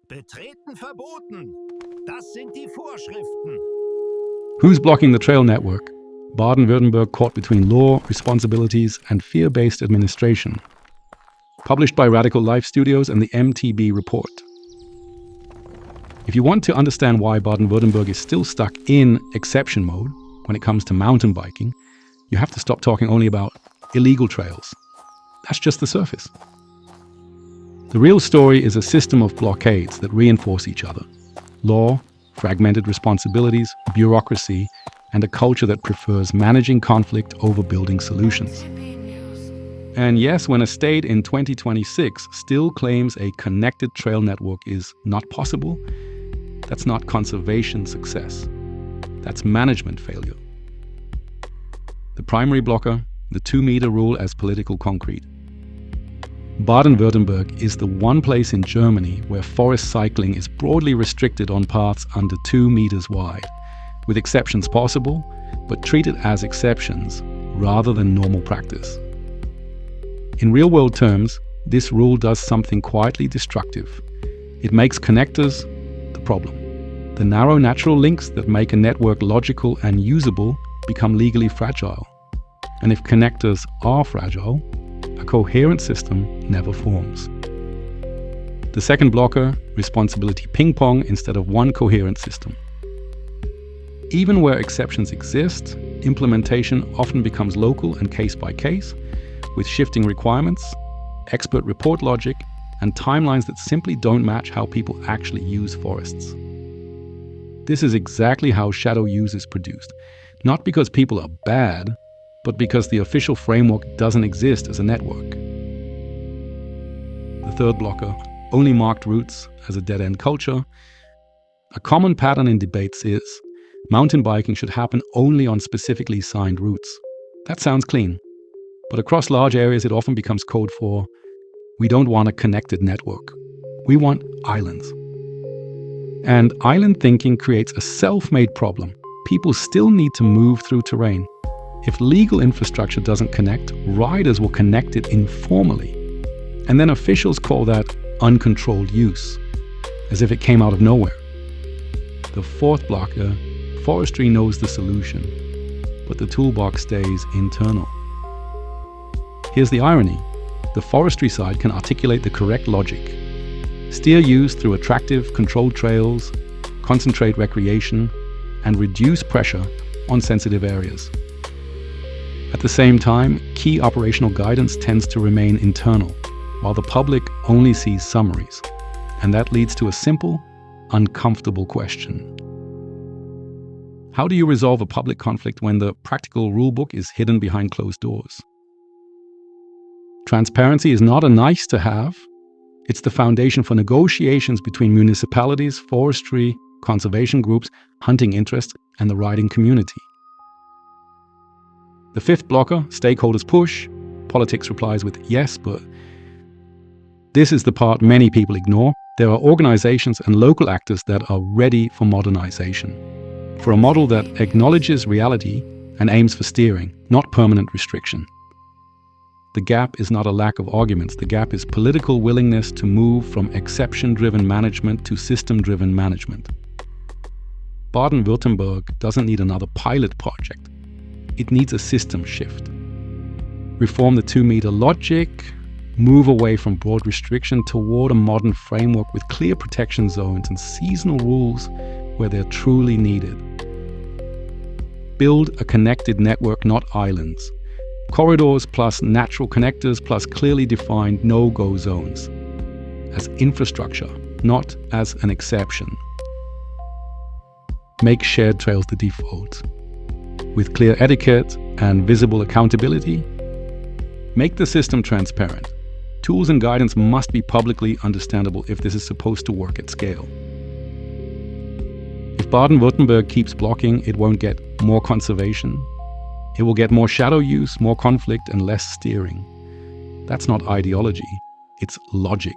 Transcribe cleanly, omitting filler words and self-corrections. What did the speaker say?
Betreten verboten. Das sind die Vorschriften. Who's blocking the trail network? Baden-Württemberg caught between law, responsibilities, and fear-based administration. Published by Radical Life Studios and the MTB Report. If you want to understand why Baden-Württemberg is still stuck in exception mode when it comes to mountain biking, you have to stop talking only about illegal trails. That's just the surface. The real story is a system of blockades that reinforce each other. Law, fragmented responsibilities, bureaucracy, and a culture that prefers managing conflict over building solutions. And yes, when a state in 2026 still claims a connected trail network is not possible, that's not conservation success. That's management failure. The primary blocker, the 2-meter rule as political concrete. Baden-Württemberg is the one place in Germany where forest cycling is broadly restricted on paths under 2 meters wide, with exceptions possible, but treated as exceptions rather than normal practice. In real-world terms, this rule does something quietly destructive. It makes connectors the problem. The narrow natural links that make a network logical and usable become legally fragile. And if connectors are fragile, a coherent system never forms. The second blocker, responsibility ping-pong instead of one coherent system. Even where exceptions exist, implementation often becomes local and case by case, with shifting requirements, expert report logic, and timelines that simply don't match how people actually use forests. This is exactly how shadow use is produced, not because people are bad, but because the official framework doesn't exist as a network. The third blocker, only marked routes as a dead-end culture. A common pattern in debates is mountain biking should happen only on specifically signed routes. That sounds clean, but across large areas it often becomes code for we don't want a connected network. We want islands. And island thinking creates a self-made problem. People still need to move through terrain. If legal infrastructure doesn't connect, riders will connect it informally. And then officials call that uncontrolled use, as if it came out of nowhere. The fourth blocker, forestry knows the solution, but the toolbox stays internal. Here's the irony. The forestry side can articulate the correct logic, steer use through attractive, controlled trails, concentrate recreation, and reduce pressure on sensitive areas. At the same time, key operational guidance tends to remain internal, while the public only sees summaries. And that leads to a simple, uncomfortable question. How do you resolve a public conflict when the practical rulebook is hidden behind closed doors? Transparency is not a nice to have. It's the foundation for negotiations between municipalities, forestry, conservation groups, hunting interests, and the riding community. The fifth blocker, stakeholders push, politics replies with yes, but this is the part many people ignore. There are organizations and local actors that are ready for modernization, for a model that acknowledges reality and aims for steering, not permanent restriction. The gap is not a lack of arguments. The gap is political willingness to move from exception-driven management to system-driven management. Baden-Württemberg doesn't need another pilot project. It needs a system shift. Reform the 2-meter logic, move away from broad restriction toward a modern framework with clear protection zones and seasonal rules where they're truly needed. Build a connected network, not islands. Corridors plus natural connectors plus clearly defined no-go zones. As infrastructure, not as an exception. Make shared trails the default. With clear etiquette and visible accountability, make the system transparent. Tools and guidance must be publicly understandable if this is supposed to work at scale. If Baden-Württemberg keeps blocking, it won't get more conservation. It will get more shadow use, more conflict, and less steering. That's not ideology, it's logic.